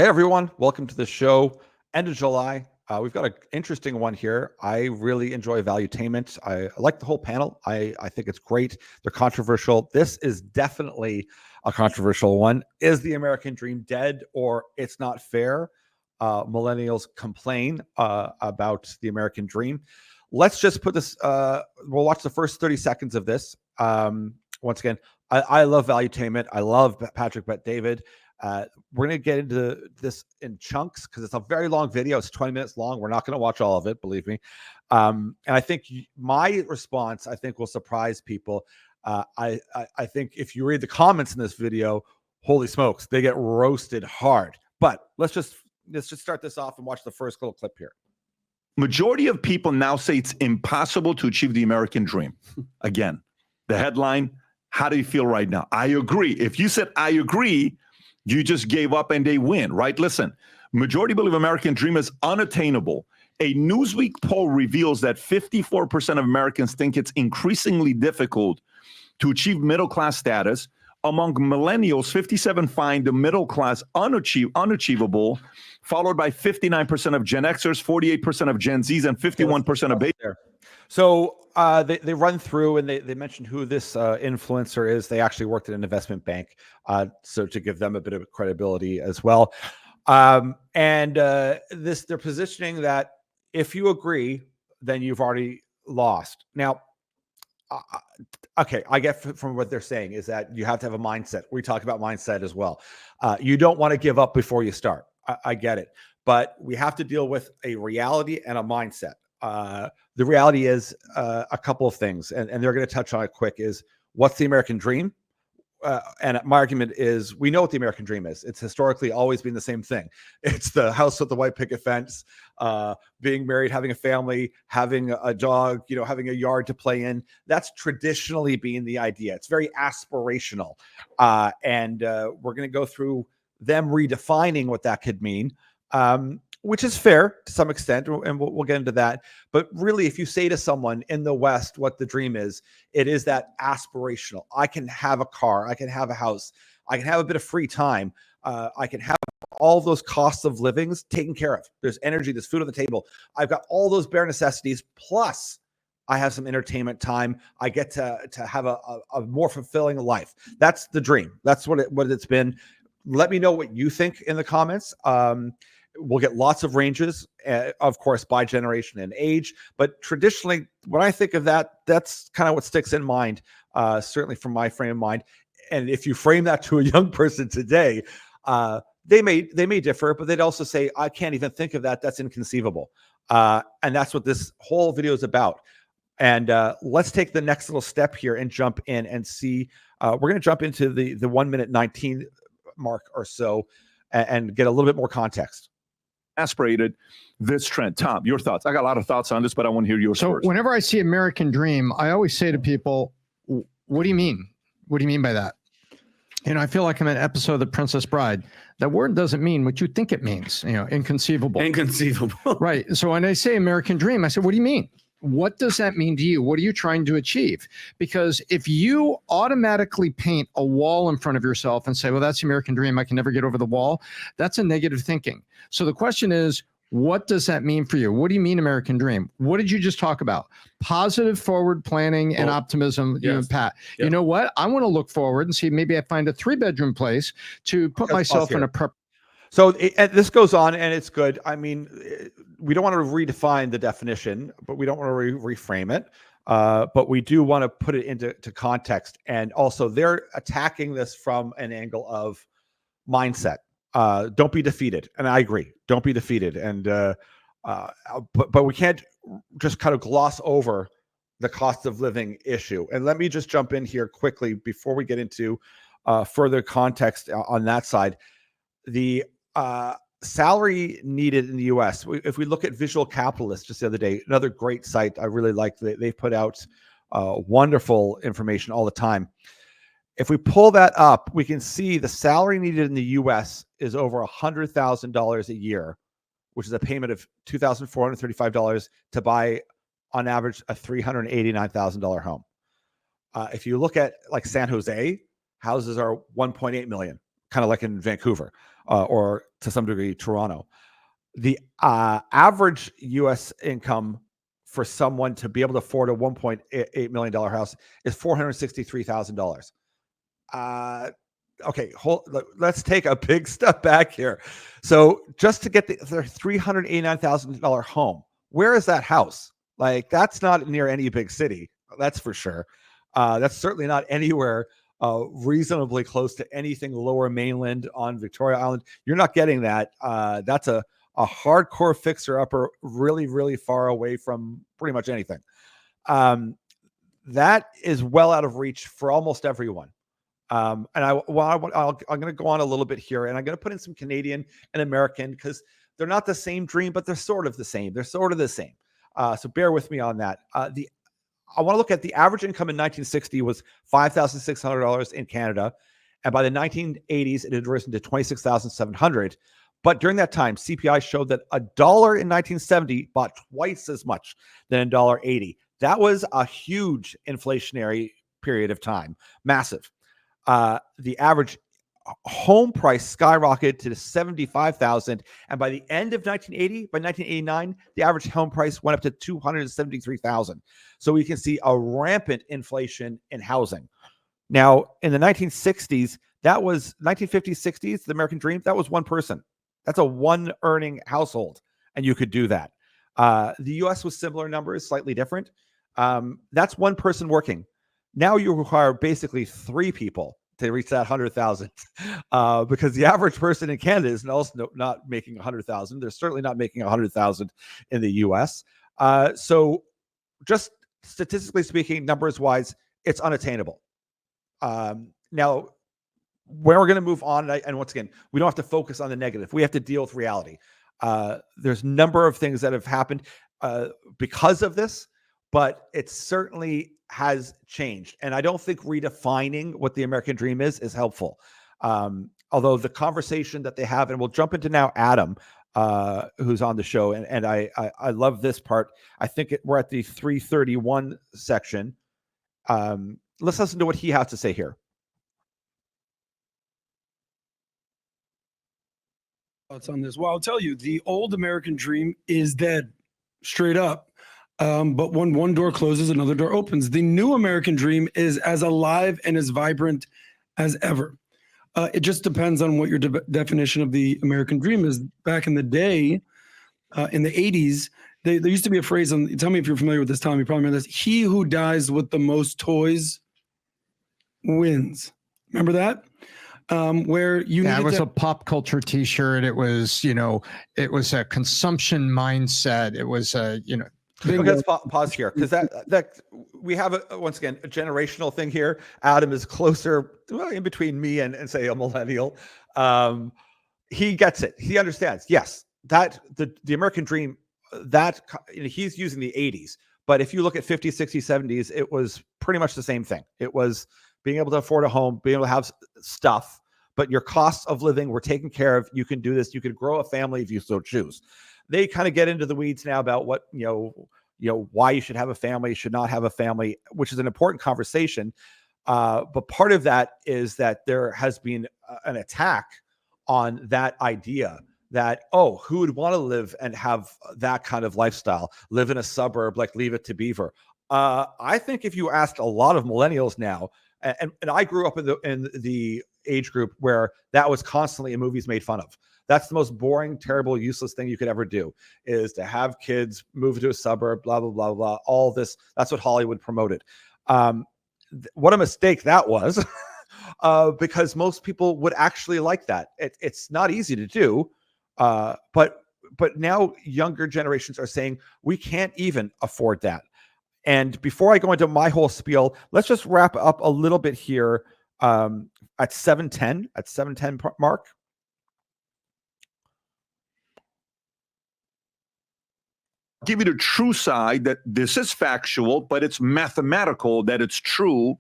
Hey everyone, welcome to the show. End of July. We've got an interesting one here. I really enjoy valuetainment. I like the whole panel. I think it's great. They're controversial. This is definitely a controversial one. Is the American dream dead or it's not fair? Millennials complain about the American dream. Let's just put this, we'll watch the first 30 seconds of this. Once again, I love valuetainment. I love Patrick Bet-David. We're going to get into this in chunks because it's a very long video. It's 20 minutes long. We're not going to watch all of it, believe me. And I think my response, I think, will surprise people. I think if you read the comments in this video, holy smokes, they get roasted hard. But let's just start this off and watch the first little clip here. Majority of people now say it's impossible to achieve the American dream. Again, the headline, how do you feel right now? I agree. If you said, I agree, you just gave up and they win, right? Listen, majority believe American dream is unattainable. A Newsweek poll reveals that 54% of Americans think it's increasingly difficult to achieve middle-class status. Among millennials, 57 find the middle class unachievable, followed by 59% of Gen Xers, 48% of Gen Zs, and 51% of baby. So they run through and they mentioned who this influencer is. They actually worked at an investment bank, so to give them a bit of credibility as well. They're positioning that if you agree, then you've already lost. Now, okay, I get from what they're saying is that you have to have a mindset. We talk about mindset as well. You don't want to give up before you start. I get it. But we have to deal with a reality and a mindset. The reality is a couple of things, and they're going to touch on it quick, is what's the American dream? And my argument is we know what the American dream is. It's historically always been the same thing. It's the house with the white picket fence, being married, having a family, having a dog, having a yard to play in. That's traditionally been the idea. It's very aspirational. And we're going to go through them redefining what that could mean, which is fair to some extent, and we'll get into that. But really, if you say to someone in the West what the dream is, it is that aspirational. I can have a car, I can have a house, I can have a bit of free time, I can have all those costs of livings taken care of. There's energy, there's food on the table. I've got all those bare necessities, plus I have some entertainment time. I get to have a more fulfilling life. That's the dream. That's what it's been. Let me know what you think in the comments. We'll get lots of ranges, of course, by generation and age. But traditionally, when I think of that, that's kind of what sticks in mind, certainly from my frame of mind. And if you frame that to a young person today, they may differ, but they'd also say, I can't even think of that. That's inconceivable. And that's what this whole video is about. And let's take the next little step here and jump in and see. We're going to jump into the 1 minute 19 mark or so and get a little bit more context. Aspirated this trend. Tom, your thoughts? I got a lot of thoughts on this, but I want to hear yours first. Whenever I see American Dream, I always say to people, what do you mean? What do you mean by that? I feel like I'm in an episode of The Princess Bride. That word doesn't mean what you think it means, inconceivable. Inconceivable. Right. So when I say American Dream, I say, what do you mean? What does that mean to you? What are you trying to achieve? Because if you automatically paint a wall in front of yourself and say, well, that's the American dream, I can never get over the wall, that's a negative thinking. So the question is, what does that mean for you? What do you mean American dream? What did you just talk about? Positive forward planning and optimism, yes. Pat. Yep. You know what? I want to look forward and see maybe I find a 3-bedroom place to put myself in a prep. So this goes on, and it's good. I mean, we don't want to redefine the definition, but we don't want to reframe it. But we do want to put it into context. And also, they're attacking this from an angle of mindset. Don't be defeated. And I agree. Don't be defeated. And but we can't just kind of gloss over the cost of living issue. And let me just jump in here quickly before we get into further context on that side. The salary needed in the U.S. If we look at Visual Capitalist just the other day, another great site I really like. They put out wonderful information all the time. If we pull that up, we can see the salary needed in the U.S. is over $100,000 a year, which is a payment of $2,435 to buy, on average, a $389,000 home. If you look at like San Jose, houses are $1.8 million. kind of like in Vancouver or to some degree Toronto. The average U.S. income for someone to be able to afford a $1.8 million house is $463,000. Okay, let's take a big step back here. So just to get their $389,000 home, where is that house? Like, that's not near any big city, that's for sure. That's certainly not anywhere reasonably close to anything lower mainland on Victoria Island. You're not getting that. That's a hardcore fixer-upper, really, really far away from pretty much anything. That is well out of reach for almost everyone. And I'm going to go on a little bit here, and I'm going to put in some Canadian and American because they're not the same dream, but they're sort of the same. They're sort of the same. So bear with me on that. I want to look at the average income in 1960 was $5,600 in Canada, and by the 1980s, it had risen to $26,700. But during that time, CPI showed that $1 in 1970 bought twice as much than $1.80. That was a huge inflationary period of time, massive. The average home price skyrocketed to $75,000, and by the end of 1980, by 1989, the average home price went up to $273,000. So we can see a rampant inflation in housing. Now, in the 1960s, that was 1950s, 60s, the American dream. That was one person. That's a one earning household, and you could do that. The U.S. was similar numbers, slightly different. That's one person working. Now you require basically three people to reach that 100,000, because the average person in Canada is also not making 100,000. They're certainly not making 100,000 in the U.S. So, just statistically speaking, numbers wise, it's unattainable. Now, where we're going to move on, and once again, we don't have to focus on the negative. We have to deal with reality. There's a number of things that have happened because of this, but it certainly has changed. And I don't think redefining what the American dream is helpful. Although the conversation that they have, and we'll jump into now Adam, who's on the show. And I love this part. I think we're at the 331 section. Let's listen to what he has to say here. Thoughts on this? Well, I'll tell you, the old American dream is dead, straight up. But when one door closes, another door opens. The new American dream is as alive and as vibrant as ever. It just depends on what your definition of the American dream is. Back in the day, in the 80s, there used to be a phrase, and tell me if you're familiar with this, Tom, you probably remember this: he who dies with the most toys wins. Remember that? Where you it was a pop culture T-shirt. It was, it was a consumption mindset. It was Okay, let's pause here, because that we have once again a generational thing here. Adam is closer, in between me and say a millennial. He gets it. He understands. Yes, that the American dream, that he's using the 80s, but if you look at 50s, 60s, 70s, it was pretty much the same thing. It was being able to afford a home, being able to have stuff, but your costs of living were taken care of. You can do this. You could grow a family if you so choose. They kind of get into the weeds now about what, why you should have a family, should not have a family, which is an important conversation. But part of that is that there has been an attack on that idea that, who would want to live and have that kind of lifestyle, live in a suburb like Leave It to Beaver? I think if you asked a lot of millennials now, and I grew up in the age group where that was constantly in movies made fun of. That's the most boring, terrible, useless thing you could ever do, is to have kids move to a suburb, blah, blah, blah, blah, all this. That's what Hollywood promoted. What a mistake that was, because most people would actually like that. It's not easy to do, but now younger generations are saying we can't even afford that. And before I go into my whole spiel, let's just wrap up a little bit here at 710 mark. Give you the true side, that this is factual, but it's mathematical that it's true.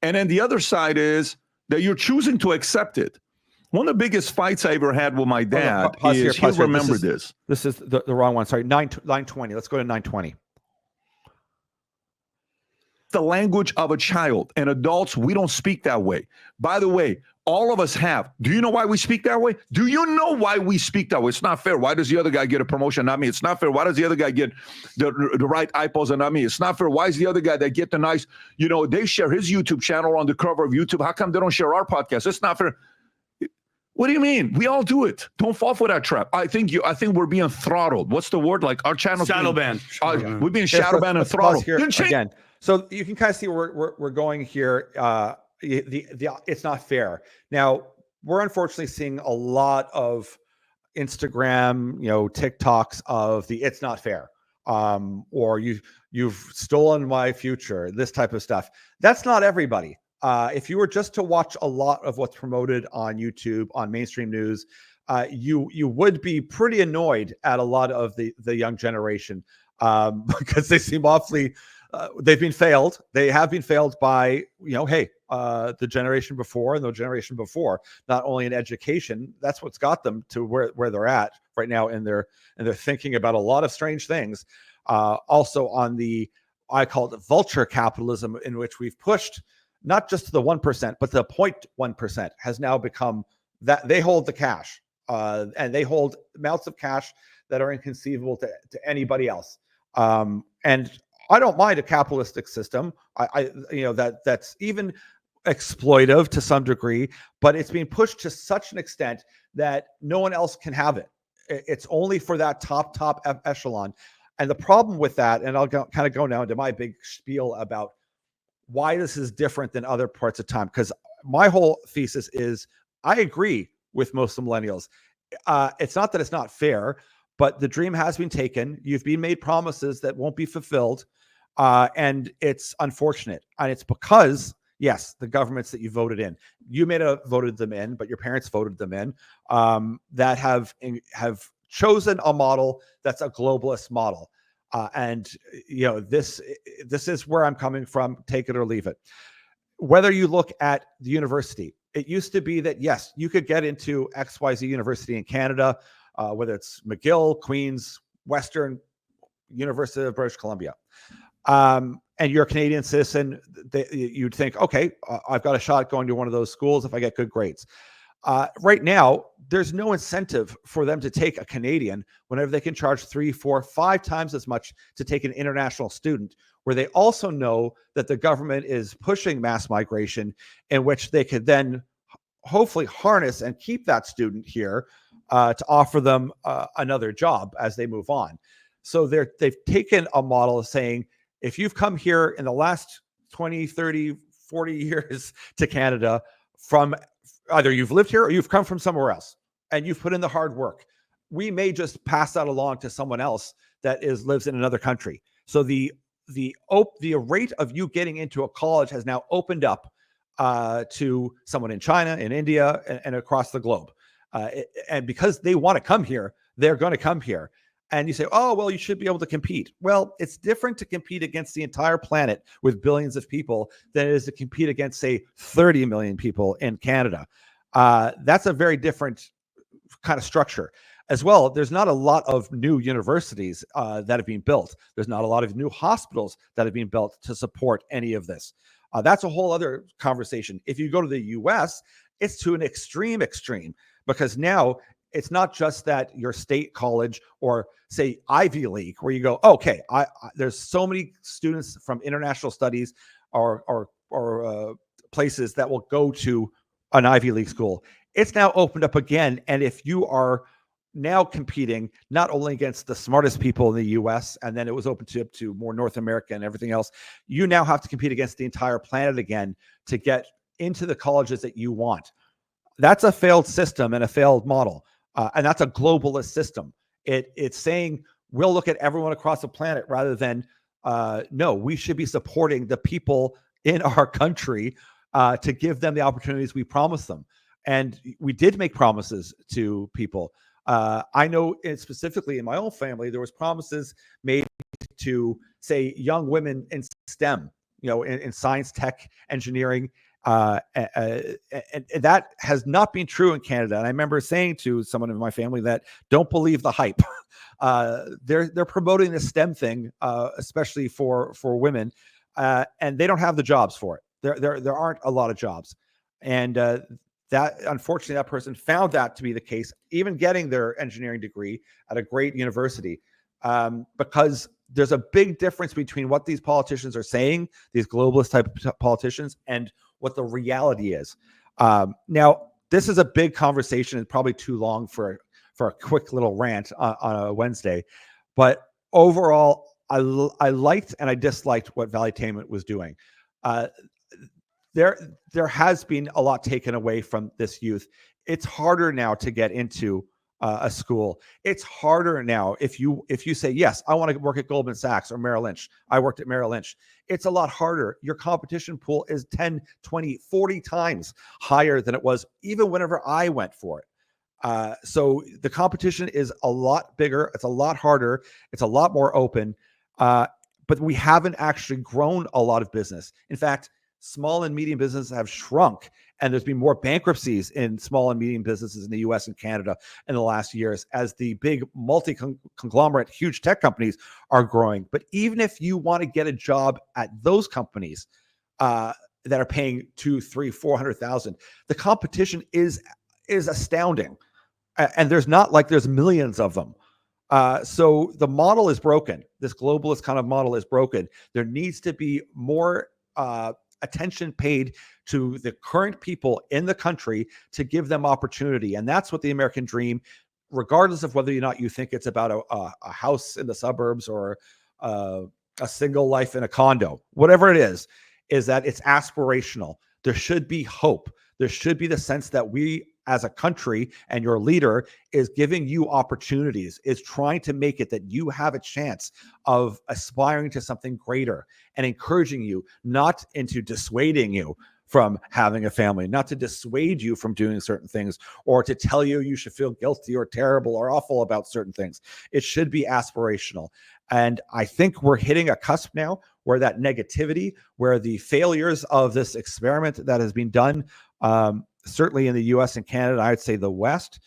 And then the other side is that you're choosing to accept it. One of the biggest fights I ever had with my dad is, he'll remember this. This is the wrong one. Sorry, 920. Let's go to 920. The language of a child, and adults, we don't speak that way. By the way, all of us have. Do you know why we speak that way? Do you know why we speak that way? It's not fair. Why does the other guy get a promotion, not me? It's not fair. Why does the other guy get the right eyeballs and not me? It's not fair. Why is the other guy that get the nice, they share his YouTube channel on the cover of YouTube. How come they don't share our podcast? It's not fair. What do you mean? We all do it. Don't fall for that trap. I think we're being throttled. What's the word? Like our channel Shadow banned. We're being shadow banned and throttled. Here again. So you can kind of see where we're going here. It's not fair. Now, we're unfortunately seeing a lot of Instagram, TikToks of the "it's not fair," or you've stolen my future, this type of stuff. That's not everybody. If you were just to watch a lot of what's promoted on YouTube, on mainstream news, you would be pretty annoyed at a lot of the young generation because they seem awfully. They've been failed. They have been failed by, the generation before and the generation before, not only in education. That's what's got them to where they're at right now. And they're thinking about a lot of strange things. Also on I call it vulture capitalism, in which we've pushed not just to the 1%, but the 0.1% has now become that they hold the cash and they hold amounts of cash that are inconceivable to anybody else. And I don't mind a capitalistic system. That's even exploitive to some degree, but it's being pushed to such an extent that no one else can have it. It's only for that top echelon. And the problem with that, and I'll kind of go now into my big spiel about why this is different than other parts of time, because my whole thesis is I agree with most millennials. It's not that it's not fair, but the dream has been taken. You've been made promises that won't be fulfilled. And it's unfortunate. And it's because, yes, the governments that you voted in, you may have voted them in, but your parents voted them in, that have chosen a model that's a globalist model. This is where I'm coming from. Take it or leave it. Whether you look at the university, it used to be that, yes, you could get into XYZ University in Canada, whether it's McGill, Queen's, Western, University of British Columbia. And you're a Canadian citizen, you'd think, okay, I've got a shot going to one of those schools if I get good grades. Right now, there's no incentive for them to take a Canadian whenever they can charge 3, 4, 5 times as much to take an international student, where they also know that the government is pushing mass migration, in which they could then hopefully harness and keep that student here to offer them another job as they move on. So they've taken a model of saying, if you've come here in the last 20, 30, 40 years to Canada from either you've lived here or you've come from somewhere else and you've put in the hard work, we may just pass that along to someone else that lives in another country. So the rate of you getting into a college has now opened up to someone in China, in India, and across the globe. And because they want to come here, they're going to come here. And you say, oh, well, you should be able to compete. Well, it's different to compete against the entire planet with billions of people than it is to compete against, say, 30 million people in Canada. That's a very different kind of structure. As well, there's not a lot of new universities that have been built. There's not a lot of new hospitals that have been built to support any of this. That's a whole other conversation. If you go to the US, it's to an extreme, because now it's not just that your state college or say Ivy League, where you go, okay, there's so many students from international studies or places that will go to an Ivy League school. It's now opened up again. And if you are now competing not only against the smartest people in the US, and then it was opened up to more North America and everything else, you now have to compete against the entire planet again to get into the colleges that you want. That's a failed system and a failed model. And that's a globalist system. It's saying we'll look at everyone across the planet rather than, no, we should be supporting the people in our country to give them the opportunities we promised them. And we did make promises to people. I know specifically in my own family, there was promises made to, say, young women in STEM, in science, tech, engineering, and that has not been true in Canada. And I remember saying to someone in my family that don't believe the hype. They're promoting the STEM thing, especially for women, and they don't have the jobs for it. There aren't a lot of jobs, and that unfortunately that person found that to be the case, even getting their engineering degree at a great university, because there's a big difference between what these politicians are saying, these globalist type politicians, and what the reality is. Now, this is a big conversation. It's probably too long for a quick little rant on a Wednesday, but overall, I liked and I disliked what Valuetainment was doing. There has been a lot taken away from this youth. It's harder now to get into a school. It's harder now if you say, yes, I want to work at Goldman Sachs or Merrill Lynch. I worked at Merrill Lynch. It's a lot harder. Your competition pool is 10, 20, 40 times higher than it was even whenever I went for it. So the competition is a lot bigger. It's a lot harder. It's a lot more open. But we haven't actually grown a lot of business. In fact, small and medium businesses have shrunk, and there's been more bankruptcies in small and medium businesses in the US and Canada in the last years as the big multi-conglomerate, huge tech companies are growing. But even if you want to get a job at those companies that are paying $200,000, $300,000, $400,000, the competition is astounding. And there's millions of them. So the model is broken. This globalist kind of model is broken. There needs to be more attention paid to the current people in the country to give them opportunity. And that's what the American dream, regardless of whether or not you think it's about a house in the suburbs or a single life in a condo, whatever it is that it's aspirational. There should be hope. There should be the sense that we as a country and your leader is giving you opportunities, is trying to make it that you have a chance of aspiring to something greater and encouraging you, not into dissuading you from having a family, not to dissuade you from doing certain things or to tell you you should feel guilty or terrible or awful about certain things. It should be aspirational. And I think we're hitting a cusp now where that negativity, where the failures of this experiment that has been done, certainly in the US and Canada, I'd say the West,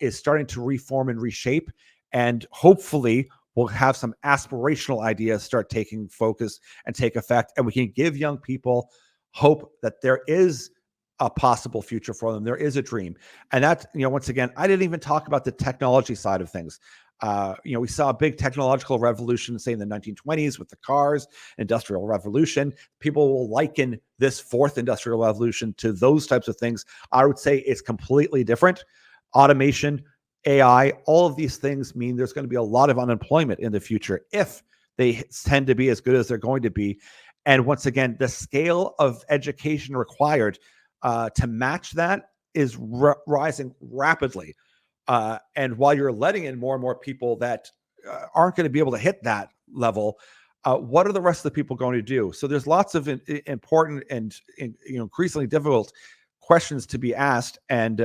is starting to reform and reshape. And hopefully we'll have some aspirational ideas start taking focus and take effect. And we can give young people hope that there is a possible future for them. There is a dream. And that, once again, I didn't even talk about the technology side of things. We saw a big technological revolution, say in the 1920s with the cars, industrial revolution. People will liken this fourth industrial revolution to those types of things. I would say it's completely different. Automation, AI, all of these things mean there's going to be a lot of unemployment in the future if they tend to be as good as they're going to be. And once again, the scale of education required to match that is rising rapidly. And while you're letting in more and more people that aren't going to be able to hit that level, what are the rest of the people going to do? So there's lots of important and increasingly difficult questions to be asked and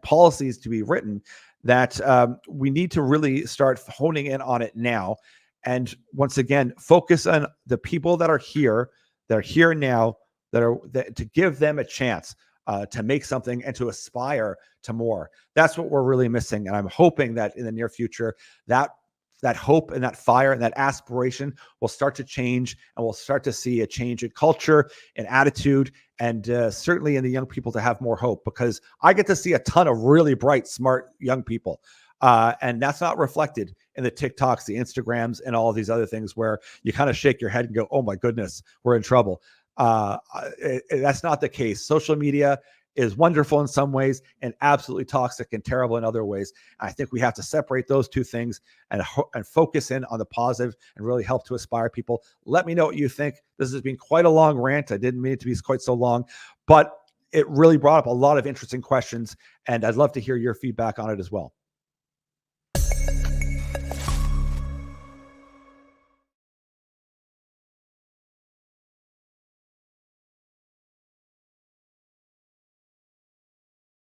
policies to be written that we need to really start honing in on it now. And once again, focus on the people that are here now, to give them a chance to make something and to aspire to more. That's what we're really missing. And I'm hoping that in the near future, that hope and that fire and that aspiration will start to change, and we'll start to see a change in culture and attitude, and certainly in the young people to have more hope, because I get to see a ton of really bright, smart young people. And that's not reflected in the TikToks, the Instagrams, and all of these other things where you kind of shake your head and go, oh my goodness, we're in trouble. That's not the case. Social media is wonderful in some ways and absolutely toxic and terrible in other ways. I think we have to separate those two things and focus in on the positive and really help to inspire people. Let me know what you think. This has been quite a long rant. I didn't mean it to be quite so long, but it really brought up a lot of interesting questions, and I'd love to hear your feedback on it as well.